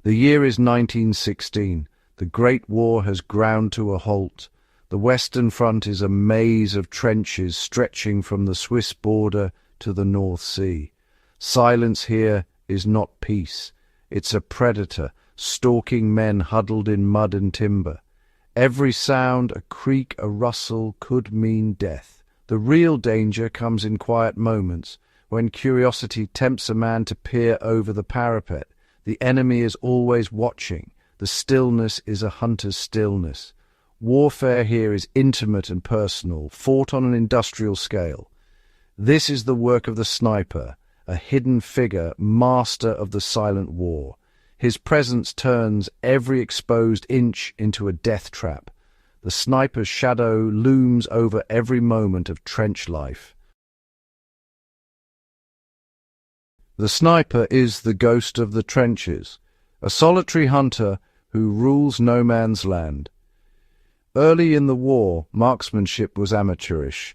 The year is 1916. The Great War has ground to a halt. The Western Front is a maze of trenches stretching from the Swiss border to the North Sea. Silence here is not peace. It's a predator, stalking men huddled in mud and timber. Every sound, a creak, a rustle, could mean death. The real danger comes in quiet moments, when curiosity tempts a man to peer over the parapet. The enemy is always watching. The stillness is a hunter's stillness. Warfare here is intimate and personal, fought on an industrial scale. This is the work of the sniper, a hidden figure, master of the silent war. His presence turns every exposed inch into a death trap. The sniper's shadow looms over every moment of trench life. The sniper is the ghost of the trenches, a solitary hunter who rules no man's land. Early in the war, marksmanship was amateurish,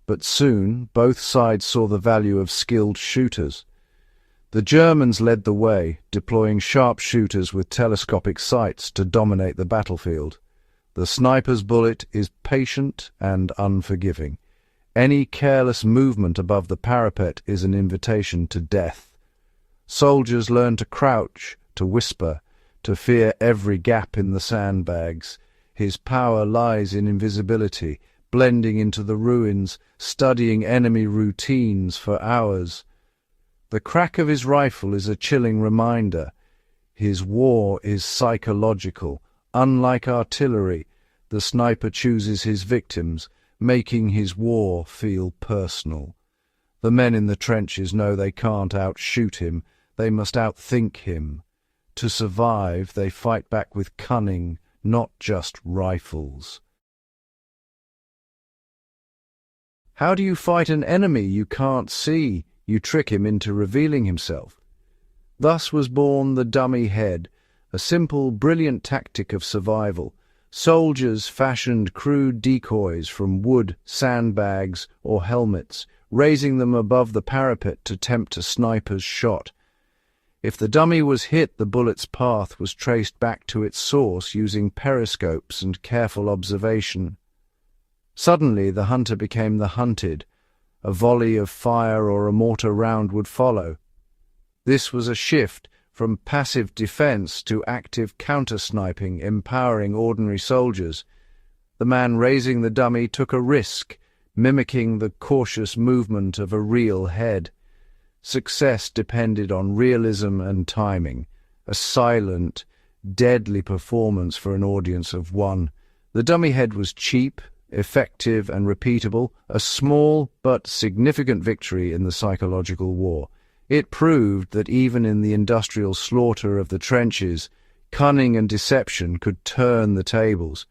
but soon both sides saw the value of skilled shooters. The Germans led the way, deploying sharpshooters with telescopic sights to dominate the battlefield. The sniper's bullet is patient and unforgiving. Any careless movement above the parapet is an invitation to death. Soldiers learn to crouch, to whisper, to fear every gap in the sandbags. His power lies in invisibility, blending into the ruins, studying enemy routines for hours. The crack of his rifle is a chilling reminder. His war is psychological. Unlike artillery, the sniper chooses his victims, making his war feel personal. The men in the trenches know they can't outshoot him, they must outthink him. To survive, they fight back with cunning, not just rifles. How do you fight an enemy you can't see? You trick him into revealing himself. Thus was born the dummy head, a simple, brilliant tactic of survival. Soldiers fashioned crude decoys from wood, sandbags, or helmets, raising them above the parapet to tempt a sniper's shot. If the dummy was hit, the bullet's path was traced back to its source using periscopes and careful observation. Suddenly, the hunter became the hunted. A volley of fire or a mortar round would follow. This was a shift from passive defense to active counter-sniping, empowering ordinary soldiers. The man raising the dummy took a risk, mimicking the cautious movement of a real head. Success depended on realism and timing, a silent, deadly performance for an audience of one. The dummy head was cheap, effective and repeatable, a small but significant victory in the psychological war. It proved that even in the industrial slaughter of the trenches, cunning and deception could turn the tables.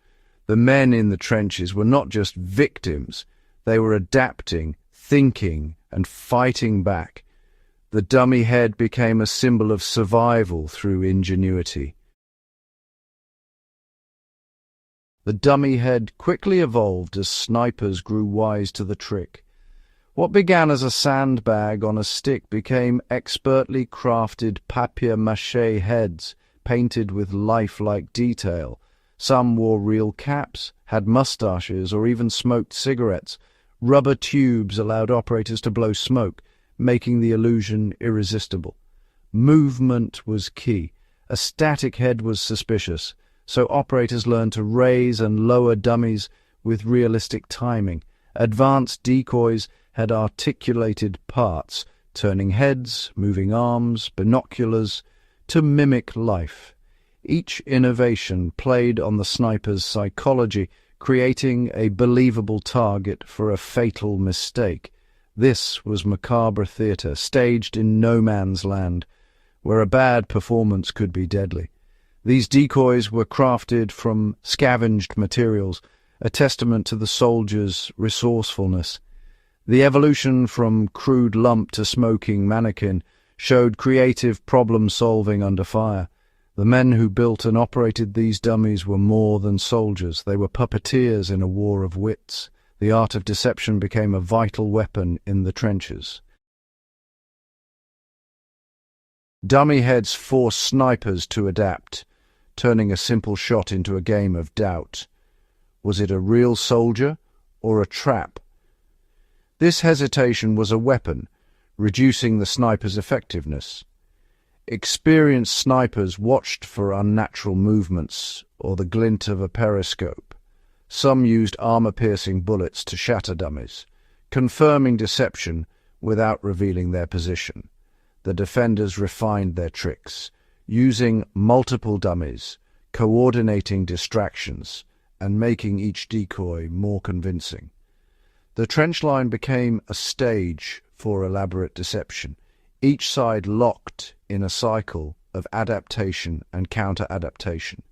The men in the trenches were not just victims, they were adapting, thinking, and fighting back. The dummy head became a symbol of survival through ingenuity. The dummy head quickly evolved as snipers grew wise to the trick. What began as a sandbag on a stick became expertly crafted papier-mâché heads, painted with lifelike detail. Some wore real caps, had mustaches, or even smoked cigarettes. Rubber tubes allowed operators to blow smoke, making the illusion irresistible. Movement was key. A static head was suspicious, so operators learned to raise and lower dummies with realistic timing. Advanced decoys had articulated parts, turning heads, moving arms, binoculars, to mimic life. Each innovation played on the sniper's psychology, creating a believable target for a fatal mistake. This was macabre theatre, staged in no man's land, where a bad performance could be deadly. These decoys were crafted from scavenged materials, a testament to the soldier's resourcefulness. The evolution from crude lump to smoking mannequin showed creative problem-solving under fire. The men who built and operated these dummies were more than soldiers. They were puppeteers in a war of wits. The art of deception became a vital weapon in the trenches. Dummy heads force snipers to adapt, turning a simple shot into a game of doubt. Was it a real soldier or a trap? This hesitation was a weapon, reducing the sniper's effectiveness. Experienced snipers watched for unnatural movements or the glint of a periscope. Some used armor-piercing bullets to shatter dummies, confirming deception without revealing their position. The defenders refined their tricks, using multiple dummies, coordinating distractions, and making each decoy more convincing. The trench line became a stage for elaborate deception, each side locked in a cycle of adaptation and counter-adaptation.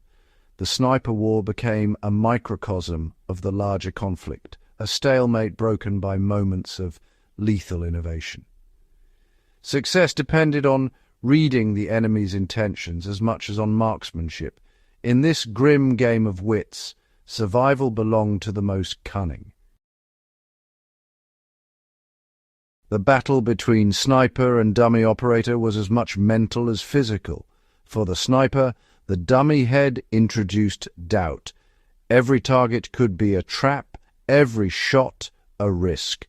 The sniper war became a microcosm of the larger conflict, a stalemate broken by moments of lethal innovation. Success depended on reading the enemy's intentions as much as on marksmanship. In this grim game of wits, survival belonged to the most cunning. The battle between sniper and dummy operator was as much mental as physical. For the sniper, the dummy head introduced doubt. Every target could be a trap, every shot a risk.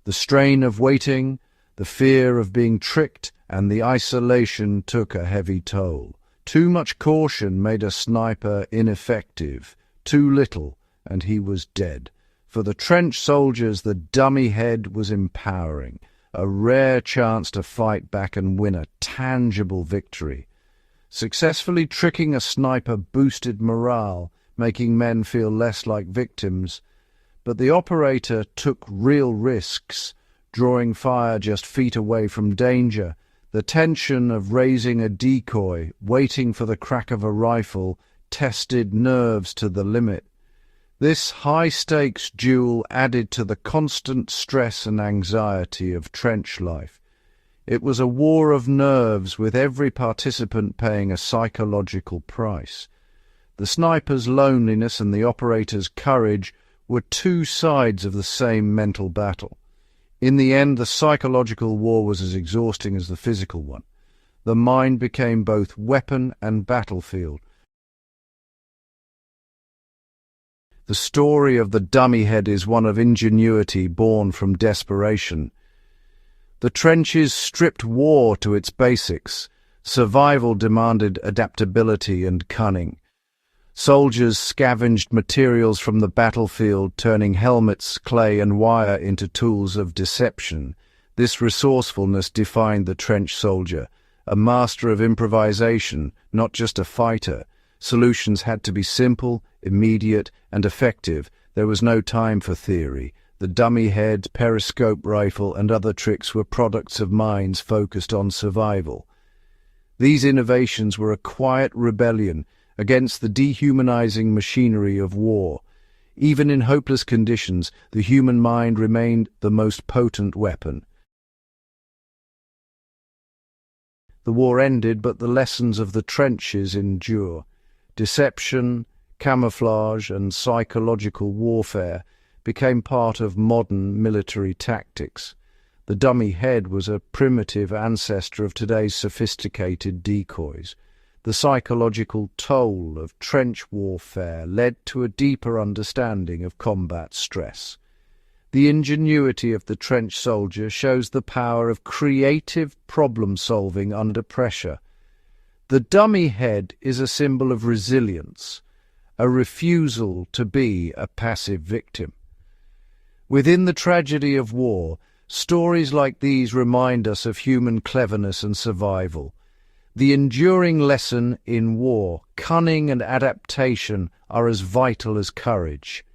The strain of waiting, the fear of being tricked, and the isolation took a heavy toll. Too much caution made a sniper ineffective. Too little, and he was dead. For the trench soldiers, the dummy head was empowering, a rare chance to fight back and win a tangible victory. Successfully tricking a sniper boosted morale, making men feel less like victims. But the operator took real risks, drawing fire just feet away from danger. The tension of raising a decoy, waiting for the crack of a rifle, tested nerves to the limit. This high-stakes duel added to the constant stress and anxiety of trench life. It was a war of nerves, with every participant paying a psychological price. The sniper's loneliness and the operator's courage were two sides of the same mental battle. In the end, the psychological war was as exhausting as the physical one. The mind became both weapon and battlefield. The story of the dummy head is one of ingenuity born from desperation. The trenches stripped war to its basics. Survival demanded adaptability and cunning. Soldiers scavenged materials from the battlefield, turning helmets, clay, and wire into tools of deception. This resourcefulness defined the trench soldier, a master of improvisation, not just a fighter. Solutions had to be simple, immediate, and effective. There was no time for theory. The dummy head, periscope rifle, and other tricks were products of minds focused on survival. These innovations were a quiet rebellion against the dehumanizing machinery of war. Even in hopeless conditions, the human mind remained the most potent weapon. The war ended, but the lessons of the trenches endure. Deception, camouflage, and psychological warfare became part of modern military tactics. The dummy head was a primitive ancestor of today's sophisticated decoys. The psychological toll of trench warfare led to a deeper understanding of combat stress. The ingenuity of the trench soldier shows the power of creative problem-solving under pressure. The dummy head is a symbol of resilience, a refusal to be a passive victim. Within the tragedy of war, stories like these remind us of human cleverness and survival. The enduring lesson in war, cunning and adaptation are as vital as courage.